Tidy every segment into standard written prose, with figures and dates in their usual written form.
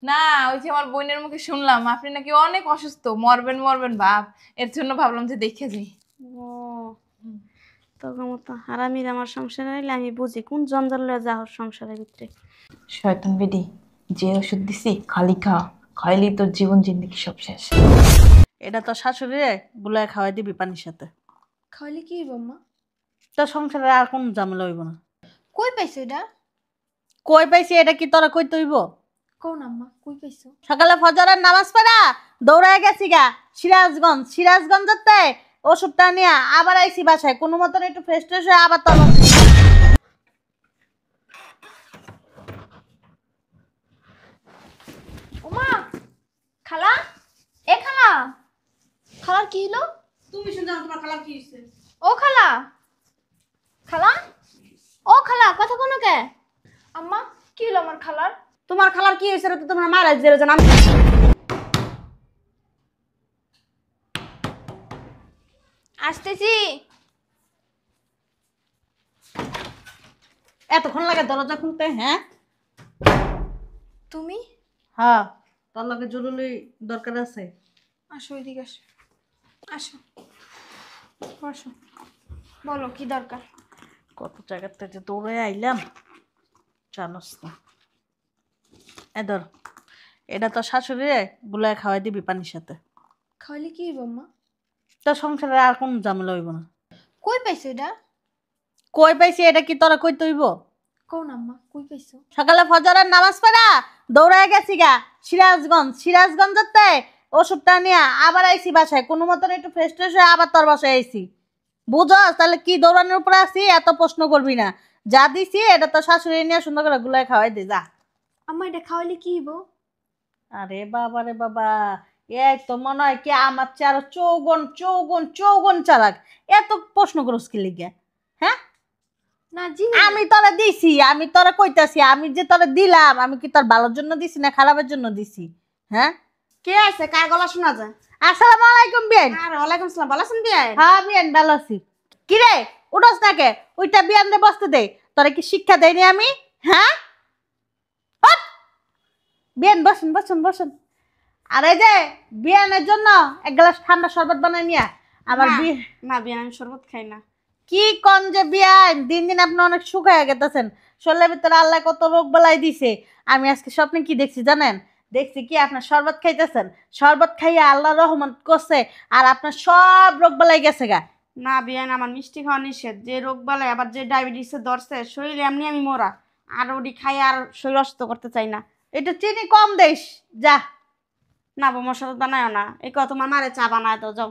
না, ওই যে আমার বোনের মুখে শুনলাম আপনি নাকি অনেক অসুস্থ, মরবেন মরবেন ভাব। এর জন্য ভাবলাম যে দেখে যাই। ও তোর মতো হারামির আমার সংসারে আইলে আমি বুঝি কোন জঞ্জাল লয়ে যা হোক সংসারের ভিতরে। শয়তান বেডি, যে ওষুধ দিছি খালি খা, খাইলেই তোর জীবন জিন্দেগি সব শেষ। এটা তো শাশুড়ি গুলায় খাওয়াই দিবি পানির সাথে। খাইলে কি হইব মা? তোর সংসারে আর কোন ঝামেলা হইব না। কই পাইছো এটা? কই পাইছি এটা কি তোরা কই তৈব? কোন আম্মা কই পাইছো? সকালে ফজরের নামাজ পড়া দৌড়ায় গেছি গা সিরাজগঞ্জতে ওষুধটা নিয়ে আবার আইছি বাসায় কোনো মতন একটু ফ্রেশ ট্রেশ হয়ে আবার তোর ওমা, খালা, এ খালা, খালার কি হলো? তুমি শুনছো তোমার খালার কি হইছে? ও খালা, খালা, ও খালা, কথা কোনো কে? আম্মা, কি হলো আমার খালার? তোমার খালার কি হয়েছে তো তোমার মারা জেরে জান আমি আসতেছি। এতক্ষণ লাগে দরজা খুলতে? হ্যাঁ তুমি হ্যাঁ, তোর লাগে জরুরি দরকার আছে। আসো, এদিকে আসো, আসো, বসো, বলো কি দরকার? কত জায়গার থেকে দৌড়ে আইলাম জানোস না। এ ধর, এটা তো শাশুড়ি গুলায় খাওয়াই দিবি পানির সাথে। খাইলে কি হইব মা? তোর সংসারে আর কোন ঝামেলা হইব না। কই পাইছো এটা? কই পাইছি এটা কি তোরা কই তৈব? কোন আম্মা কই পাইছো? সকালে ফজরের নামাজ পড়া দৌড়ায় গেছি গা সিরাজগঞ্জতে ওষুধটা নিয়ে আবার আইছি বাসায় কোনো মতন একটু ফ্রেশ ট্রেশ হয়ে আবার তোর বাসায় আইছি। বুঝস তাহলে কি দৌড়ানোর উপরে আছি? এত প্রশ্ন করবি না। যা দিছি এটা তো শাশুড়ি নিয়ে সুন্দর করে গুলায় খাওয়াই দে যা। আম্মা এটা খাওয়াইলে কি হইব? আরে বাবা রে বাবা, এই তো মনে হয় কি আমার চেয়ে আরো চৌগন চালাক। এত প্রশ্ন করস কি লিগে? হ্যাঁ, না জিনি আমি তোরা দিছি, আমি তোরা কইতাছি, আমি যে তোরা দিলাম আমি কি তোর ভালোর জন্য দিছি না খারাপের জন্য দিছি? হ্যাঁ, কে আছে কার গলা শোনা যায়? আসসালামু আলাইকুম বিয়ান। আর ওয়ালাইকুম সালাম, ভালো আছেন বিয়াই? হ্যাঁ বিয়ান ভালো আছি। কি রে উঠোস না কে? ওইটা বিয়ান রে বসতে দে। তোরা কি শিক্ষা দেয়নি আমি? হ্যাঁ, ওঠ। বিয়ান বসেন বসেন বসেন। আর এই যে বিয়ানের জন্য এক গ্লাস ঠান্ডা শরবত বানাই নিয়া আমার না, বিয়ে। না বিয়ান আমি শরবত খাই না। কি কন যে বিয়ান, দিন দিন আপনি অনেক শুকায় গেতেছেন। শরীরের ভিতরে আল্লাহ কত রোগ বালাই দিছে। আমি আজকে স্বপ্নে কি দেখছি জানেন? দেখছি কি আপনার শরবত খাইতেছেন, শরবত খাইয়া আল্লাহ রহমত করছে আর আপনার সব রোগ বালাই গেছে গা। না বিয়ান আমার মিষ্টি খাওয়া নিষেধ, যে রোগ বালাই আবার যে ডায়াবেটিসে ধরছে শরীরে এমনি আমি মোরা, আর ওটি খাই আর শরীর অসুস্থ করতে চাই না। এটা চিনি কম দেশ যা। না বোমার শরবত বানায় না, এই কথা তোমার মারে চা বানায় দাও যাও।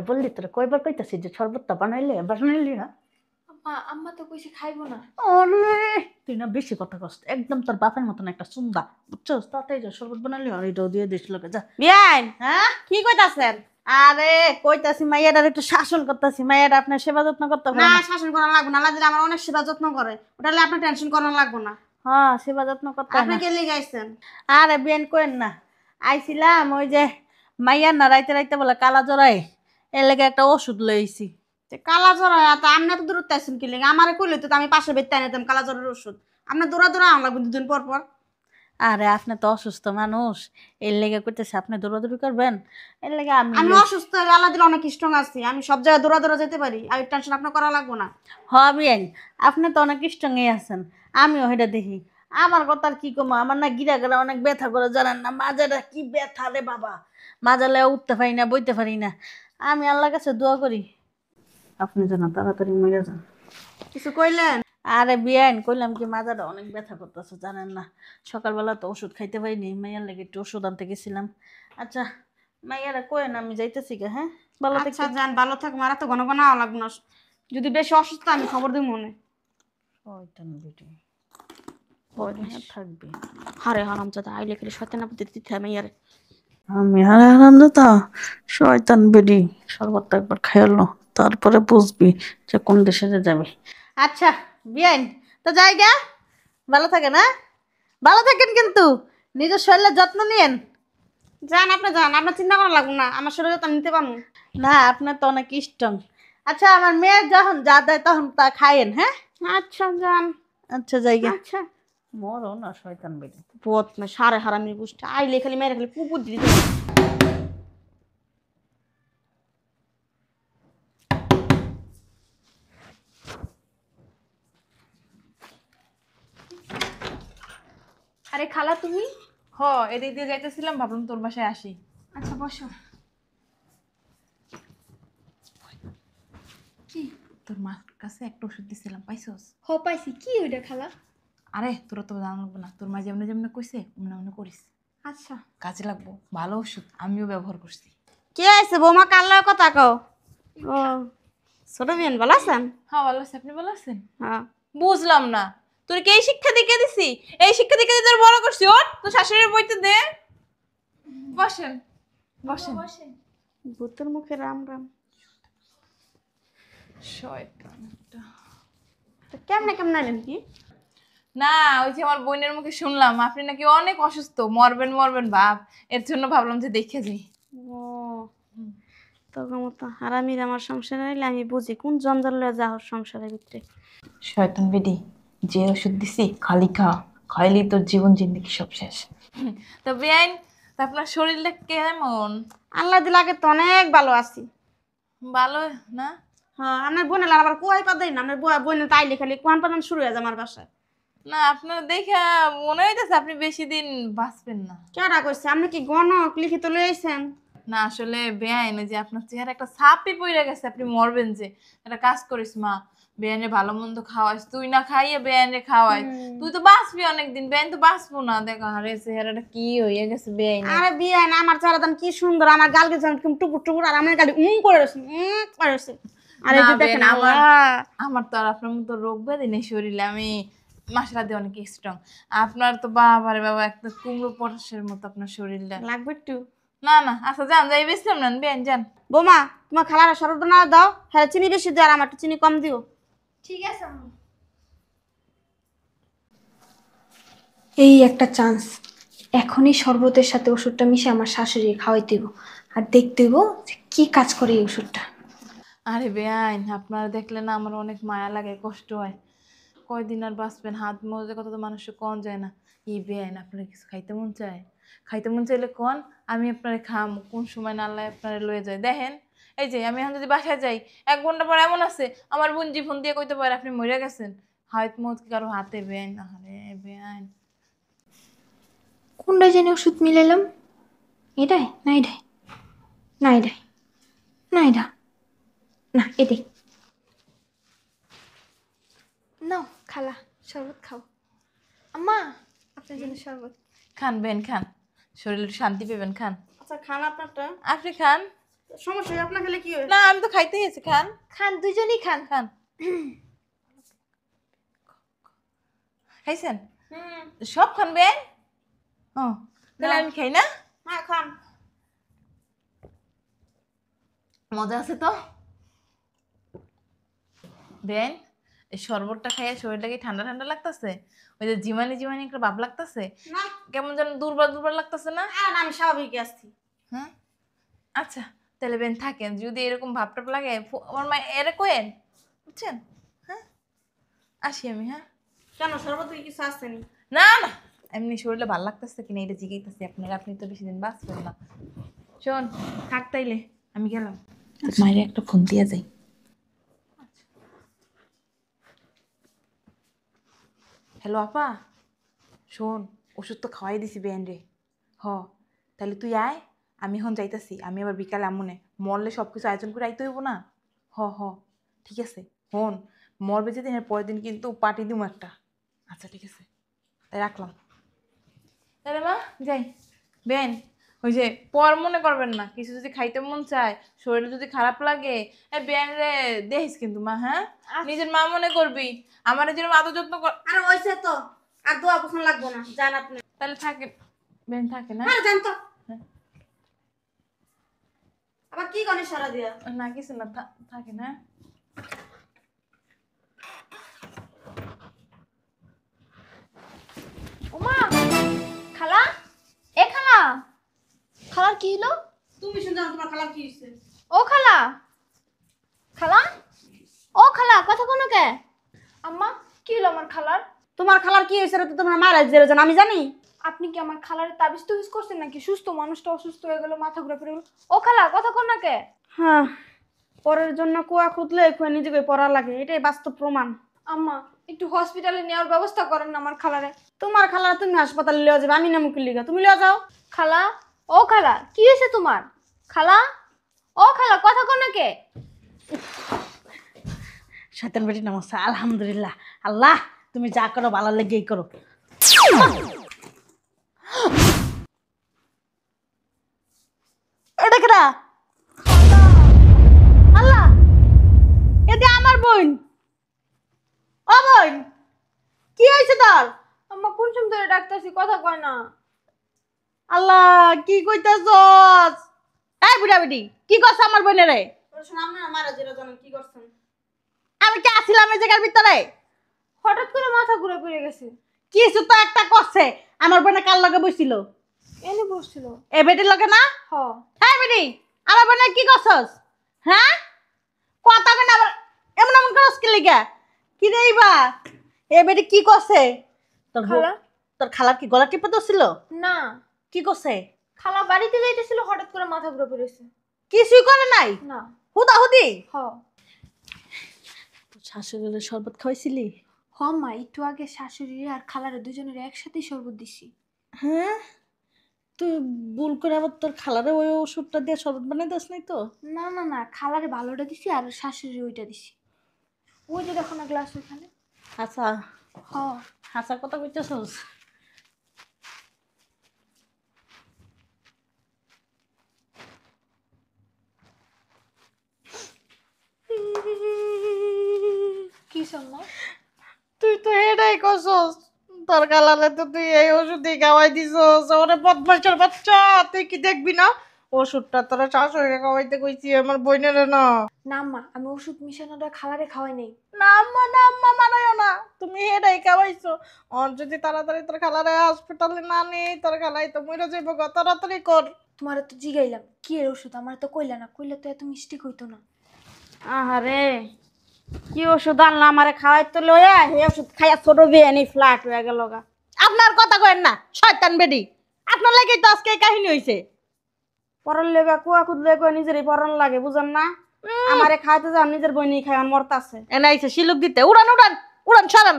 বললি তোরা কয়বার কইতাছি যে শরবতটা বানাইলি না? আম্মা, আম্মা তো কইছে খাইবো না। আরে তুই না বেশি কথা কষ্ট, একদম তোর বাপের মতন একটা সুন্দা, বুঝছস? তাতেই যা শরবত বানাইলি আর এটাও দিয়ে দিস লোকে যা। বিয়ান হ্যাঁ, কি কইতাছেন? আরে কইতাছি মাইয়াটার একটু শাসন করতেছি, মাইয়াটা আপনার সেবা যত্ন করতে না পারে না। শাসন করা লাগবে না, আল্লাহ আমার অনেক সেবা যত্ন করে, ওটা আপনার টেনশন করা লাগবে না। হ্যাঁ, সেবা যত্ন করতে হয় আপনি না। কে লিগে আইছেন? আরে বিয়েন করেন না, আইছিলাম ওই যে মাইয়ার না রাইতে রাইতে বলে কালা জড়াই, এর লেগে একটা ওষুধ লইছি। কালা জ্বর হয় তা আপনি তো দূরত্ব আছেন কি লিগে? আমারে কইলে তো আমি পাশে বেতে নিতাম কালা জ্বরের ওষুধ। আপনি দৌড়া দৌড়া আনা লাগবে দুদিন পর পর। আরে আপনি তো অসুস্থ মানুষ, এর লেগে করতেছে আপনি দৌড়াদৌড়ি করবেন, এর লেগে আমি আমি অসুস্থ হয়ে আল্লাহ দিলে অনেক স্ট্রং আছি, আমি সব জায়গায় দৌড়া দৌড়া যেতে পারি, আর টেনশন আপনার করা লাগবে না। হবেন। আপনি তো অনেক স্ট্রংই আছেন, আমিও সেটা দেখি। আমার কথা আর কি কমো, আমার না গিরা গেলে অনেক ব্যথা করে জানেন না, মাজাটা কি ব্যথা রে বাবা, মাজালে উঠতে পারি না বইতে পারি না। আমি আল্লাহর কাছে দোয়া করি আপনি যেন তাড়াতাড়ি মরে যান। কিছু কইলেন? আরে বিয়ান কইলাম কি মাজাটা অনেক ব্যথা করতেছে জানেন না, সকালবেলা তো ওষুধ খাইতে পারিনি, মাইয়ার লেগে একটু ওষুধ আনতে গেছিলাম। আচ্ছা মাইয়ারা কয়েন আমি যাইতেছি গে। হ্যাঁ, ভালো আচ্ছা থেকে। যান, ভালো থাক, মারা তো ঘন ঘন আওয়া লাগবে না, যদি বেশি অসুস্থ আমি খবর দিব মনে। ওইটান বেটি ওইটা থাকবে। হারে হারাম জাদা আইলে খেলে শয়তানা বুদ্ধি দিতে হয় মাইয়ারে। আমি আর আরাম দাদা শয়তান বেডি শরবতটা একবার খাইলো তারপরে বুঝবি যে কোন দেশে যাবে। আচ্ছা বিয়ান তো জায়গা ভালো থাকে না, ভালো থাকেন কিন্তু নিজের শরীরের যত্ন নিয়েন। যান আপনি যান, আপনার চিন্তা করা লাগবে না, আমার শরীরে তো আমি নিতে পারবো। না আপনার তো অনেক স্ট্রং। আচ্ছা আমার মেয়ে যখন যা দেয় তখন তা খায়েন। হ্যাঁ আচ্ছা যান। আচ্ছা জায়গা। আচ্ছা মরো না শয়তান বেটি। বহুত না সারে হারামি গোষ্ঠী আইলে খালি মেরে খালি কুকুর দিতে। আরে খালা তুমি? এদিক দিয়ে যাইতেছিলাম, ভাবলাম তোর বাসায় আসি। আচ্ছা বসো। কি? তোর মার কাছে একটা ওষুধ দিছিলাম, পাইছস? পাইছি। কি ওইটা খালা? আরে তোরা তো জানবো না, তোর মা যেমন যেমন কইছে অমন অমন করিস, আচ্ছা। কাজে লাগবো। ভালো ওষুধ, আমিও ব্যবহার করছি। কে আছে বৌমা কাল্লা কথা কও? ও ছোট বিয়ান ভালো আছেন? হ্যাঁ ভালো আছে, আপনি ভালো আছেন? হ্যাঁ। বুঝলাম না, তোর কি এই শিক্ষা দিকে দিছি? এই শিক্ষা দিকে তোর বড় করছি। ওর তোর শাশুড়ির বইতে দে। বসেন বসেন। বসেন। ভূতের মুখে রাম রাম। শয়তান একটা। তো কেমনে কেমনে আনেন কি? না, ওই যে আমার বোনের মুখে শুনলাম আপনি নাকি অনেক অসুস্থ, মরবেন মরবেন ভাব, এর জন্য ভাবলাম যে দেখে যাই। ও তোর মতো হারামির আমার সংসারে আইলে আমি বুঝি কোন জঞ্জাল লয়ে যা হোক সংসারের ভিতরে। শয়তান বেডি, যে ওষুধ দিছি খালি খা, খাইলি তোর জীবন জিন্দেগি সব শেষ। তো বেআইন, তা আপনার শরীরটা কেমন? আল্লাহ দিলে আগে তো অনেক ভালো আছি। ভালো না? হ্যাঁ আপনার বোনের আবার কুয়াই পাতাই না, আপনার বোনের তাইলে খালি কুয়ান পাতান শুরু হয়ে যায় আমার বাসায়। না, আপনার দেখে মনে হইতেছে আপনি বেশি দিন বাঁচবেন না। কেডা কইছে? আপনি কি গণক লিখিত লই আইছেন? না আসলে বেআইন, যে আপনার চেহারা একটা ছাপই পড়ে গেছে, আপনি মরবেন যে। একটা কাজ করিস মা, বেআইনে ভালো মন্দ খাওয়াইস, তুই না খাইয়ে বেআইনে খাওয়াইস, তুই তো বাঁচবি অনেকদিন, বেআইন তো বাঁচবো না। দেখো আরে চেহারাটা কি হয়ে গেছে বেআইন। আরে বিয়ে না, আমার চেহারা দান কি সুন্দর, আমার গাল গেছে টুকুর টুকুর, আর আমার গালি করে রয়েছে করে রয়েছে। আরে না যে দেখেন বেন, আমার আল্লাহ। আমার তো আর আপনার মতো রোগ ব্যাধি নেই শরীরে, আমি মাশাআল্লাহ অনেক স্ট্রং। আপনার তো বাবারে বাবা একটা কুমড়ো পটাশের মতো আপনার শরীরটা। লাগবে একটু? না না, আচ্ছা যান, যাই বেশলাম না বেন, যান। বোমা তোমার খালার শরবত না দাও, হ্যাঁ চিনি বেশি দিও আর আমার একটু চিনি কম দিও। ঠিক আছে আম্মু। এই একটা চান্স, এখনই শরবতের সাথে ওষুধটা মিশে আমার শাশুড়ি খাওয়াইতে হইব, আর দেখতে হইব যে কি কাজ করে এই ওষুধটা। আরে বেআইন, আপনার দেখলে না আমার অনেক মায়া লাগে, কষ্ট হয়। কয়দিন আর বাঁচবেন, হাত মজে কথা তো মানুষের কন যায় না। এই বেআইন, আপনার কিছু খাইতে মন চায়? খাইতে মন চাইলে কন, আমি আপনারে খাম, কোন সময় না আল্লাহ আপনারে লয়ে যায়। দেখেন এই যে আমি এখন যদি বাসায় যাই, 1 ঘন্টা পর এমন আছে আমার বোন জীবন দিয়ে কইতে পারে আপনি মরে গেছেন। হাত মত কি কারো হাতে? বেআইন, আরে বেআইন। কোনটা জেনে ওষুধ মিলাইলাম? এটাই না এটাই? না এটাই না, এটা না, এটাই। নাও খালা, শরবত খাও। আম্মা আপনার জন্য শরবত। খান বেন, খান, শরীরে একটু শান্তি পাবেন, খান। আচ্ছা খান আপনারটা। আপনি খান। সমস্যা আপনার খেলে কি হয়? না আমি তো খাইতে গেছি, খান খান, দুজনেই খান। খান। খাইছেন? সব খান বেন? ও তাহলে আমি খাই না? হ্যাঁ খান। মজা আছে তো বেন। এই শরবতটা খাইয়া শরীরটা কি ঠান্ডা ঠান্ডা লাগতেছে? ওই যে জিমানি জিমানি একটা ভাব লাগতেছে, না কেমন যেন দুর্বল দুর্বল লাগতেছে না? আর আমি স্বাভাবিক আসছি। হ্যাঁ আচ্ছা, তাহলে বেন থাকেন, যদি এরকম ভাবটাপ লাগে আমার মা এরে কোয়েন, বুঝছেন? হ্যাঁ আসি আমি। হ্যাঁ কেন শরবত কিছু আসছেনি? না না, এমনি শরীরটা ভালো লাগতেছে কিনা এটা জিজ্ঞাসা আপনার, আপনি তো বেশি দিন বাঁচবেন না। শোন থাক তাইলে, আমি গেলাম, মায়ের একটা ফোন দিয়া যাই। হ্যালো আপা, শোন ওষুধ তো খাওয়াই দিছি বেন রে। তাহলে তুই আয়, আমি এখন যাইতাছি, আমি আবার বিকালে আমনে মরলে সব কিছু আয়োজন করে আইতে হইব না। ঠিক আছে, হন মরবে যেদিন এর পরের দিন কিন্তু পার্টি দিব একটা। আচ্ছা ঠিক আছে, তাই রাখলাম। তাহলে মা যাই। বেন ওই যে পর মনে করবেন না, কিছু যদি খাইতে মন চায়, শরীর যদি খারাপ লাগে, বেন রে দেখিস কিন্তু মা। হ্যাঁ নিজের মা মনে করবি, আমার যেরকম আদর যত্ন কর। আরে হইছে তো, আর দোয়া পছন্দ লাগবো না, জান আপনি। তাহলে থাকে বেন, থাকে না? আরে জান তো। হ্যাঁ। আবার কি গণেশ সারা দিয়া? না কিছু না, থাকে না। ওমা খালা, এ খালা, খালার কি হলো? তুমি শুনছো তোমার খালার কি হইছে? ও খালা, খালা, ও খালা কথা কোনো কে? আম্মা কি হলো আমার খালার? তোমার খালার কি হয়েছে তো তোমার মারা জেরে জান আমি জানি। আপনি কি আমার খালার তাবিজ তুবিজ করছেন নাকি? সুস্থ মানুষটা অসুস্থ হয়ে গেল, মাথা ঘুরে পড়ে গেল। ও খালা কথা কর না কে? হ্যাঁ, পরের জন্য কুয়া খুঁতলে খুঁয়ে নিজেকে পড়া লাগে, এটাই বাস্তব প্রমাণ। আম্মা একটু হসপিটালে নেওয়ার ব্যবস্থা করেন না আমার খালারে। তোমার খালা তুমি হাসপাতালে লিয়ে যাবে, আমি না মুখে লিগা, তুমি লিয়ে যাও। খালা, ও খালা, কি হয়েছে তোমার? খালা, ও খালা কথা কর না কে? শয়তান বেটি নমস্কার, আলহামদুলিল্লাহ। আল্লাহ তুমি যা করো ভালো লেগেই করো। এটা কেডা? আল্লাহ, এটা আমার বোন। ও বোন, কি হয়েছে তোর? আম্মা কোন সময় ধরে ডাকতেছি, কথা কয় না। আল্লাহ কি কইতাছস? এই বুড়া বেটি কি করছ আমার বোনের রে? আপনার মারা জেরে জানেন কি করছেন? আমি কি আসিলাম এই জায়গার ভিতরে? হঠাৎ করে মাথা ঘুরে পড়ে গেছে। কিছু তো একটা করছে। আমার বোনে কার লগে বসছিল? এনে বসছিল। এ বেটির লগে না? হ। হ্যাঁ বেটি, আমার বোনে কি করছস? হ্যাঁ, কথা কেন আবার এমন এমন করছ কি লিগা? কি রে বা এ বেটি কি করছে? তোর খালা? তোর খালার কি গলা টিপে ধরছিল? না, কি করছে? খালা বাড়িতে যাইতেছিল, হঠাৎ করে মাথা ঘুরে পড়েছে। কিছুই করে নাই? না। হুদা হুদি? হ। তোর শাশুড়ির শরবত খাওয়াইছিলি? হ মা, একটু আগে শাশুড়ি আর খালারে দুজনের একসাথেই শরবত দিছি। হ্যাঁ, তুই ভুল করে আবার তোর খালারে ওই ওষুধটা দিয়ে শরবত বানাই দিস নাই তো? না না না, খালারে ভালোটা দিছি আর শাশুড়ি ওইটা দিছি। ওই যে দেখো না গ্লাস ওইখানে। আচ্ছা, হ। হাসার কথা কইতেছস? কি সম্মা? তুই তো এটাই করছস। তোর খালারে তো তুই এই ওষুধই খাওয়াই দিছস। ওরে বদমাইশের বাচ্চা, তুই কি দেখবি না? ওষুধটা তোরা শাশুড়িকে খাওয়াইতে কইছি, আমার বোনের না। না মা, আমি ওষুধ মিশানোটা খালারে খাওয়াই নেই। না আম্মা, না আম্মা, মানায়ও না। তুমি এটাই খাওয়াইছো। আর যদি তাড়াতাড়ি তোর খালারে হসপিটালে না নেই, তোর খালাই তো মরে যাইব গো। তাড়াতাড়ি কর। তোমার তো জিগাইলাম কি এর ওষুধ, আমার তো কইলা না, কইলে তো এত মিষ্টি হইতো না। আহারে, কি ওষুধ আনলাম আমারে খাওয়াই তো লইয়া, এই ওষুধ খাইয়া ছোট বিয়ানি ফ্ল্যাট হয়ে গেল গা। আপনার কথা কইেন না, শয়তান বেডি। আপনার লাগেই তো আজকে এই কাহিনী হইছে। পরন লেগা কুয়া খুদলে কই নিজেরই পরন লাগে, বুঝেন না? আমারে খাইতে যাও, নিজের বইনি খাই আমার মরতাছে। এনে আইছে শিলুক দিতে। উড়ান উড়ান উড়ান, সরান।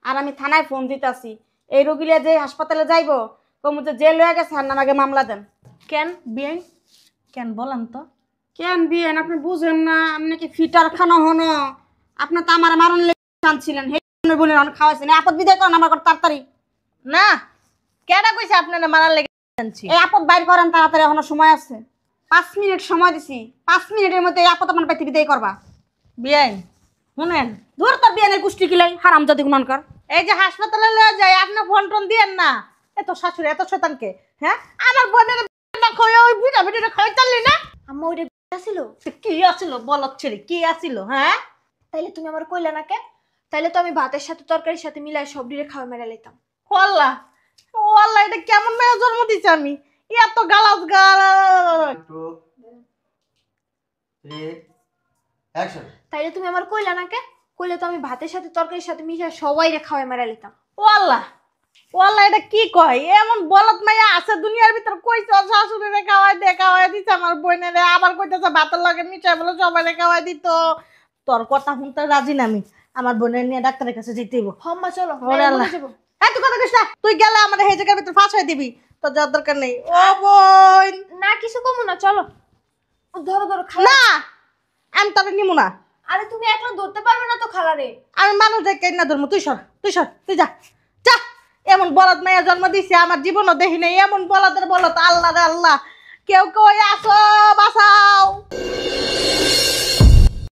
আর আমি থানায় ফোন দিতাছি, এই রোগীলে যে হাসপাতালে যাইবো কমুতে জেল হয়ে গেছে, আর নামাকে মামলা দেন। কেন বিয়ে? কেন বলেন তো? কেন বিয়েন আপনি বুঝেন না? আপনি কি ফিটার খানো হনো? আপনি তো আমার মারণ লেগে টানছিলেন, হে বলে অনেক খাওয়াইছেন। আপদ বিদায় করেন আমার ঘর তাড়াতাড়ি। না, কেডা কইছে আপনারা মারার লেগে আনছি? এই আপদ বাইর করেন তাড়াতাড়ি, এখনো সময় আছে। 5 মিনিট সময় দিছি, 5 মিনিটের মধ্যে এই আপদ আমার বাড়িতে বিদায় করবা। বিয়ে শুনেন, ধর তোর বিয়ানের কুষ্টি কিলাই হারাম জাতি গুণানকার। এই যে হাসপাতালে লয়ে যায়, আপনি ফোন টোন দিয়েন না। এত শাশুড়ি এত শয়তানকে, হ্যাঁ? আমার বোনের না কই ওই ভিড়া ভিড়া খাইতালি না? আম্মা ওইটা ছিল। কি আছিল বলত ছেড়ে, কি আছিল? হ্যাঁ, তাইলে তুমি আমার কইলা না কে? তাইলে তো আমি ভাতের সাথে তরকারির সাথে মিলাই সব ডিরে খাওয়া মেরা লইতাম। ও আল্লাহ, ও আল্লাহ, এটা কেমন মেয়ে জন্ম দিছে আমি? এত গালাজ গাল। তাইলে তুমি আমার কইলা না কে? কইলে তো আমি ভাতের সাথে তরকারির সাথে মিলাই সবাই রে খাওয়া মেরা লইতাম। ও আল্লাহ, ও আল্লাহ, এটা কি কয়? এমন বলত মাইয়া আছে দুনিয়ার ভিতর? কইছ শাশুড়িরে খাওয়াই দিছে আমার বোনেরে, আবার কইতেছে ভাতের লগে মিঠাই বলে সবাই খাওয়াই দিত। তোর কথা শুনতে রাজি না আমি। আমার বোনের নিয়ে ডাক্তারের কাছে যেতে হইব। হম্মা চলো, ওরে আল্লাহ, তুই কথা কইছ না। তুই গেলে আমার এই জায়গার ভিতর ফাঁসাই দিবি। তোর যাওয়ার দরকার নেই। ও বোন, না কিছু কমু না, চলো। ধরো ধরো খালা। না আমি তবে নিমু না। আরে তুমি একলা ধরতে পারবে না তো খালারে। আমি মানুষ দেখে না ধরবো। তুই সর, তুই সর, তুই যা যা। এমন বলদ মাইয়া জন্ম দিছে, আমার জীবনও দেখি নাই এমন বলদের বলত। আল্লাহ রে আল্লাহ, কেউ কেউ আসো বাঁচাও।